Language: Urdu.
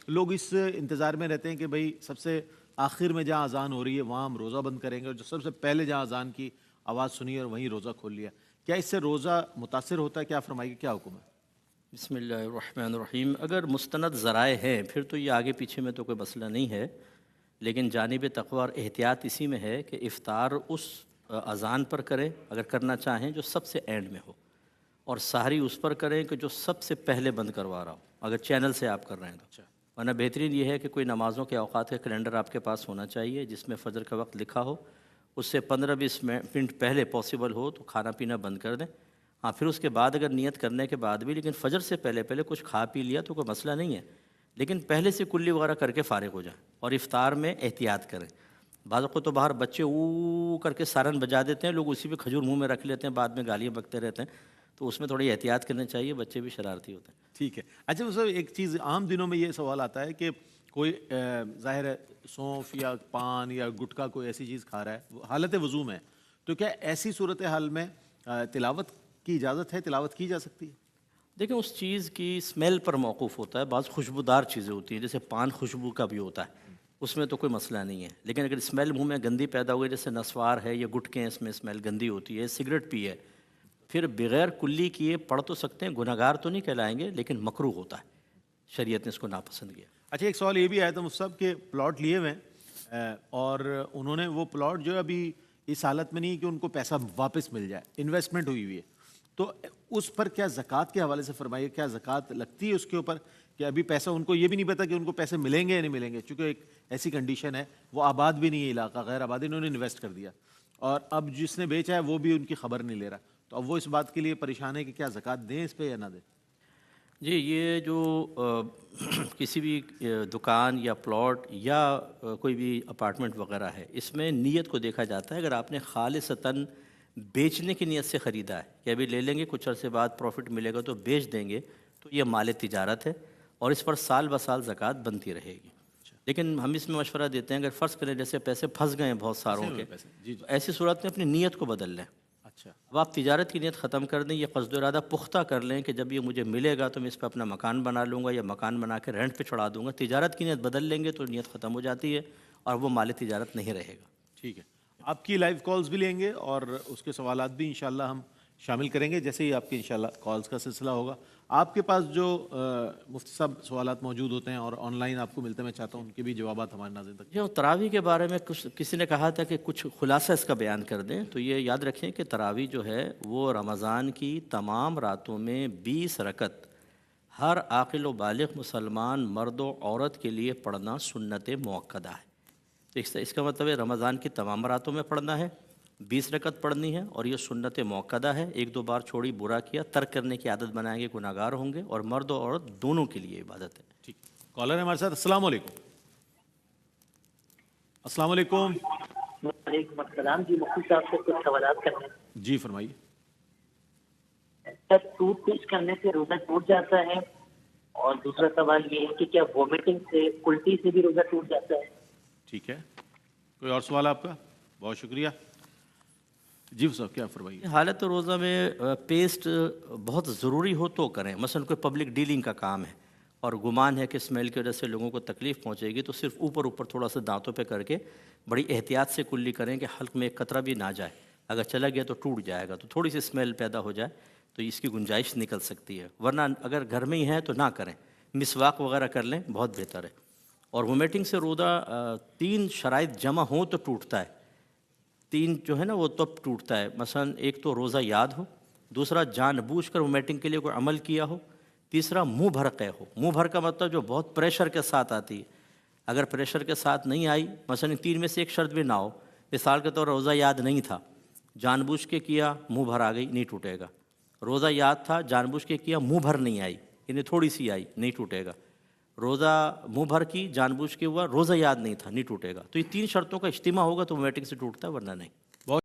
لوگ اس انتظار میں رہتے ہیں کہ بھئی سب سے آخر میں جہاں اذان ہو رہی ہے وہاں ہم روزہ بند کریں گے، اور جو سب سے پہلے جہاں اذان کی آواز سنی اور وہیں روزہ کھول لیا. کیا اس سے روزہ متاثر ہوتا ہے؟ کیا فرمائیے، کیا حکم ہے؟ بسم اللہ الرحمن الرحیم. اگر مستند ذرائع ہیں پھر تو یہ آگے پیچھے میں تو کوئی مسئلہ نہیں ہے، لیکن جانب تقوی اور احتیاط اسی میں ہے کہ افطار اس اذان پر کریں اگر کرنا چاہیں جو سب سے اینڈ میں ہو، اور سحری اس پر کریں کہ جو سب سے پہلے بند کروا رہا ہو اگر چینل سے آپ کر رہے ہیں تو. ورنہ بہترین یہ ہے کہ کوئی نمازوں کے اوقات کا کیلنڈر آپ کے پاس ہونا چاہیے جس میں فجر کا وقت لکھا ہو، اس سے 15-20 منٹ پہلے پاسبل ہو تو کھانا پینا بند کر دیں. ہاں پھر اس کے بعد اگر نیت کرنے کے بعد بھی لیکن فجر سے پہلے پہلے کچھ کھا پی لیا تو کوئی مسئلہ نہیں ہے، لیکن پہلے سے کلی وغیرہ کر کے فارغ ہو جائیں اور افطار میں احتیاط کریں. بعض اوقات تو باہر بچے او کر کے سارن بجا دیتے ہیں، لوگ اسی پہ کھجور منہ میں رکھ لیتے ہیں، بعد میں گالیاں بکتے رہتے ہیں، تو اس میں تھوڑی احتیاط کرنی چاہیے، بچے بھی شرارتی ہوتے ہیں. ٹھیک ہے. اچھا مصطفیٰ، ایک چیز عام دنوں میں یہ سوال آتا ہے کہ کوئی ظاہر ہے سونف یا پان یا گٹکا کوئی ایسی چیز کھا رہا ہے حالت وضو میں، تو کیا ایسی صورتحال میں تلاوت کی اجازت ہے، تلاوت کی جا سکتی ہے؟ دیکھیں اس چیز کی اسمیل پر موقوف ہوتا ہے. بعض خوشبودار چیزیں ہوتی ہیں جیسے پان خوشبو کا بھی ہوتا ہے، اس میں تو کوئی مسئلہ نہیں ہے، لیکن اگر اسمیل منہ میں گندی پیدا ہوئی جیسے نسوار ہے یا گٹکے ہیں اس میں اسمیل گندی ہوتی ہے، سگریٹ پی ہے، پھر بغیر کلی کیے پڑھ تو سکتے ہیں، گناہگار تو نہیں کہلائیں گے لیکن مکروہ ہوتا ہے، شریعت نے اس کو ناپسند کیا. اچھا ایک سوال یہ بھی آیا تھا مفتی صاحب کہ پلاٹ لیے ہوئے ہیں اور انہوں نے وہ پلاٹ جو ہے ابھی اس حالت میں نہیں کہ ان کو پیسہ واپس مل جائے، انویسٹمنٹ ہوئی ہوئی ہے، تو اس پر کیا زکوٰۃ کے حوالے سے فرمائیے، کیا زکوٰۃ لگتی ہے اس کے اوپر کہ ابھی پیسہ ان کو یہ بھی نہیں پتا کہ ان کو پیسے ملیں گے یا نہیں ملیں گے، چونکہ ایک ایسی کنڈیشن ہے وہ آباد بھی نہیں ہے علاقہ، غیر آباد، انہوں نے انویسٹ کر دیا اور اب جس نے بیچا ہے وہ بھی ان کی خبر نہیں لے رہا، تو اب وہ اس بات کے لیے پریشان ہے کہ کیا زکوٰۃ دیں اس پہ یا نہ دیں؟ جی یہ جو کسی بھی دکان یا پلاٹ یا کوئی بھی اپارٹمنٹ وغیرہ ہے، اس میں نیت کو دیکھا جاتا ہے. اگر آپ نے خالصتاً بیچنے کی نیت سے خریدا ہے کہ ابھی لے لیں گے کچھ عرصے بعد پروفٹ ملے گا تو بیچ دیں گے، تو یہ مال تجارت ہے اور اس پر سال بسال زکوٰۃ بنتی رہے گی. لیکن ہم اس میں مشورہ دیتے ہیں اگر فرض کریں جیسے پیسے پھنس گئے ہیں بہت ساروں کے، جی تو ایسی صورت میں اپنی نیت کو بدل لیں. اچھا اب آپ تجارت کی نیت ختم کر دیں، یہ قصد و ارادہ پختہ کر لیں کہ جب یہ مجھے ملے گا تو میں اس پہ اپنا مکان بنا لوں گا یا مکان بنا کے رینٹ پہ چھڑا دوں گا. تجارت کی نیت بدل لیں گے تو نیت ختم ہو جاتی ہے اور وہ مال تجارت نہیں رہے گا. ٹھیک ہے. آپ کی لائیو کالز بھی لیں گے اور اس کے سوالات بھی انشاءاللہ ہم شامل کریں گے جیسے ہی آپ کے انشاءاللہ کالز کا سلسلہ ہوگا. آپ کے پاس جو مفتی صاحب سوالات موجود ہوتے ہیں اور آن لائن آپ کو ملتے ہیں، میں چاہتا ہوں ان کے بھی جوابات ہمارے ناظرین تک. جو تراویح کے بارے میں کسی نے کہا تھا کہ کچھ خلاصہ اس کا بیان کر دیں، تو یہ یاد رکھیں کہ تراویح جو ہے وہ رمضان کی تمام راتوں میں 20 رکعت ہر عاقل و بالغ مسلمان مرد و عورت کے لیے پڑھنا سنت موقدہ ہے. تو اس کا مطلب ہے رمضان کی تمام راتوں میں پڑھنا ہے، 20 رکعت پڑھنی ہے اور یہ سنت موقدہ ہے. ایک دو بار چھوڑی برا کیا، ترک کرنے کی عادت بنائیں گے گناہگار ہوں گے، اور مرد و عورت دونوں کے لیے عبادت ہے. ٹھیک. کالر ہے ہمارے ساتھ. السلام علیکم. السلام علیکم. وعلیکم السلام. جی مفتی صاحب سے کچھ سوالات کرنے ہیں. جی فرمائیے. سر ٹوتھ پیسٹ کرنے سے روزہ ٹوٹ جاتا ہے، اور دوسرا سوال یہ ہے کہ کیا وومیٹنگ سے، الٹی سے بھی روزہ ٹوٹ جاتا ہے؟ ٹھیک ہے. کوئی اور سوال آپ کا؟ بہت شکریہ. جی صاحب کیا فرمائیے. حالت روزہ میں پیسٹ بہت ضروری ہو تو کریں، مثلا کوئی پبلک ڈیلنگ کا کام ہے اور گمان ہے کہ اسمیل کی وجہ سے لوگوں کو تکلیف پہنچے گی، تو صرف اوپر تھوڑا سا دانتوں پہ کر کے بڑی احتیاط سے کلی کریں کہ حلق میں ایک قطرہ بھی نہ جائے. اگر چلا گیا تو ٹوٹ جائے گا، تو تھوڑی سی اسمیل پیدا ہو جائے تو اس کی گنجائش نکل سکتی ہے. ورنہ اگر گھر میں ہی ہے تو نہ کریں، مسواک وغیرہ کر لیں، بہت بہتر ہے. اور وومیٹنگ سے روزہ 3 شرائط جمع ہوں تو ٹوٹتا ہے. 3 جو ہے نا وہ تب ٹوٹتا ہے. مثلا ایک تو روزہ یاد ہو، دوسرا جان بوجھ کر وومیٹنگ کے لیے کوئی عمل کیا ہو، تیسرا منہ بھر قے ہو. منہ بھر کا مطلب جو بہت پریشر کے ساتھ آتی ہے. اگر پریشر کے ساتھ نہیں آئی، مثلا 3 میں سے ایک شرط بھی نہ ہو، مثال کے طور روزہ یاد نہیں تھا، جان بوجھ کے کیا، منہ بھر آ گئی، نہیں ٹوٹے گا. روزہ یاد تھا، جان بوجھ کے کیا، منہ بھر نہیں آئی، یعنی تھوڑی سی آئی، نہیں ٹوٹے گا. روزہ منہ بھر کی، جان بوجھ کے ہوا، روزہ یاد نہیں تھا، نہیں ٹوٹے گا. تو یہ 3 شرطوں کا اجتماع ہوگا تو وومیٹنگ سے ٹوٹتا ہے، ورنہ نہیں.